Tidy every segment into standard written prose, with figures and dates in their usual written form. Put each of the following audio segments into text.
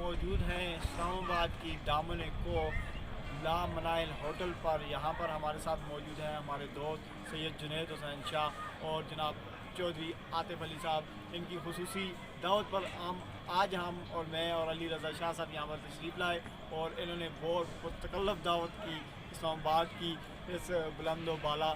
موجود ہیں اسلام آباد کی دامن کو لا منائل ہوٹل پر. یہاں پر ہمارے ساتھ موجود ہیں ہمارے دوست سید جنید حسین شاہ اور جناب چودھری عاطف علی صاحب. ان کی خصوصی دعوت پر آج ہم اور میں اور علی رضا شاہ صاحب یہاں پر تشریف لائے اور انہوں نے بہت متکلف دعوت کی اسلام آباد کی. اس بلند و بالا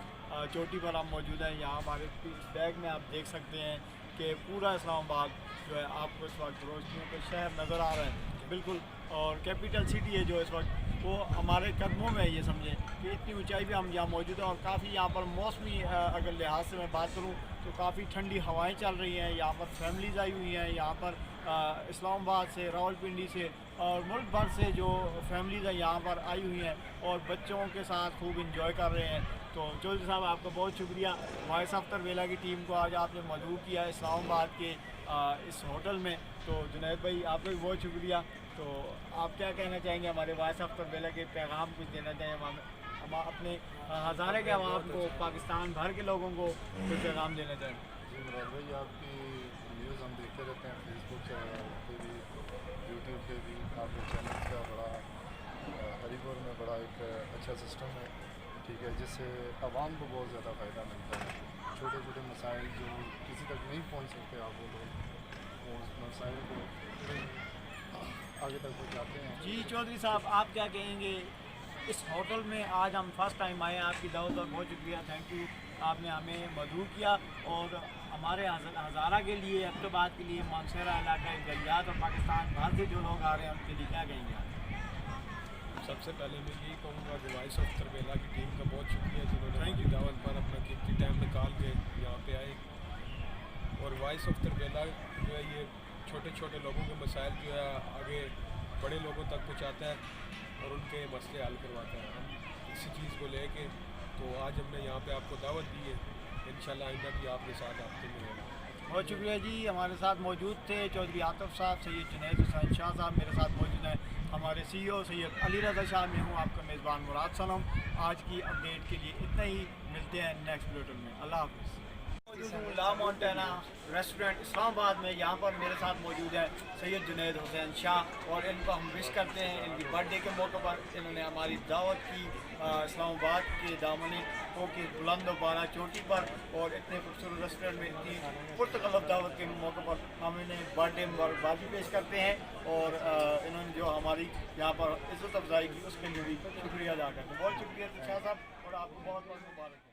چوٹی پر ہم موجود ہیں. یہاں ہمارے بیگ میں آپ دیکھ سکتے ہیں کہ پورا اسلام آباد جو ہے آپ کو اس وقت روشنیوں کے شہر نظر آ رہے ہیں بالکل. اور کیپٹل سٹی ہے جو اس وقت وہ ہمارے قدموں میں ہے. یہ سمجھیں کہ اتنی اونچائی پہ ہم یہاں موجود ہیں اور کافی یہاں پر موسمی اگر لحاظ سے میں بات کروں تو کافی ٹھنڈی ہوائیں چل رہی ہیں. یہاں پر فیملیز آئی ہوئی ہیں. یہاں پر اسلام آباد سے راولپنڈی سے اور ملک بھر سے جو فیملیز ہیں یہاں پر آئی ہوئی ہیں اور بچوں کے ساتھ خوب انجوائے کر رہے ہیں. تو چودھری صاحب آپ کا بہت شکریہ. وائس اختر ویلا کی ٹیم کو آج آپ نے مدعو کیا ہے اسلام آباد کے اس ہوٹل میں. تو جنید بھائی آپ کا بھی بہت شکریہ. تو آپ کیا کہنا چاہیں گے ہمارے وائس اختر ویلا کے پیغام کچھ دینا چاہیں ہم اپنے ہزارے کے عوام کو پاکستان بھر کے لوگوں کو کچھ پیغام دینا چاہیں گے؟ جی مراد بھائی آپ کی نیوز ہم دیکھتے رہتے ہیں فیس بک پہ بھی یوٹیوب پہ بھی. آپ کے چینل کا بڑا ہری پور میں بڑا ایک اچھا سسٹم ہے ٹھیک ہے جس سے عوام کو بہت زیادہ فائدہ ملتا ہے. چھوٹے چھوٹے مسائل جو کسی تک نہیں پہنچ سکتے آپ وہ لوگ اس مسائل کو آگے تک پہنچاتے ہیں. جی چودھری صاحب آپ کیا کہیں گے اس ہوٹل میں آج ہم فرسٹ ٹائم آئے ہیں آپ کی دعوت اور بہت شکریہ. تھینک یو آپ نے ہمیں مدعو کیا اور ہمارے ہزارہ کے لیے ایبٹ کے لیے مانسہرہ علاقہ گلیات اور پاکستان باہر سے جو لوگ آ رہے ہیں ان کے لیے کیا کہیں گے آپ؟ سب سے پہلے میں یہی کہوں گا کہ وائس آف تربیلا کی ٹیم کا بہت شکریہ جنہوں نے ہماری دعوت پر اپنا قیمتی ٹائم نکال کے یہاں پہ آئے. اور وائس آف تربیلا جو ہے یہ چھوٹے چھوٹے لوگوں کے مسائل جو ہے آگے بڑے لوگوں تک پہنچاتا ہے اور ان کے مسئلے حل کرواتا ہے. ہم اسی چیز کو لے کے تو آج ہم نے یہاں پہ آپ کو دعوت دی ہے. انشاءاللہ آئندہ بھی آپ کے ساتھ آپ کے میں ہوگا. بہت شکریہ جی. ہمارے ساتھ موجود تھے چودھری عاطف صاحب, سید جنید حسین شاہ صاحب میرے ساتھ موجود ہیں, ہمارے سی او سید علی رضا شاہ. میں ہوں آپ کا میزبان مراد سلم. آج کی اپڈیٹ کے لیے اتنا ہی. ملتے ہیں نیکسٹ بلیٹن میں. اللہ حافظ. موجود ہوں لا مونٹینا ریسٹورنٹ اسلام آباد میں. یہاں پر میرے ساتھ موجود ہیں سید جنید حسین شاہ اور ان کو ہم وش کرتے ہیں ان کی برتھ ڈے کے موقع پر. انہوں نے ہماری دعوت کی اسلام آباد کے دامن کو کی بلند و بالا چوٹی پر اور اتنے خوبصورت ریسٹورنٹ میں اتنی پرتکلف دعوت کے موقع پر ہم انہیں برتھ ڈے مبارکبادی پیش کرتے ہیں اور انہوں نے جو ہماری یہاں پر عزت افزائی کی اس کے لیے بھی شکریہ ادا کرتے ہیں. بہت شکریہ شاہ صاحب اور آپ کو بہت بہت مبارک.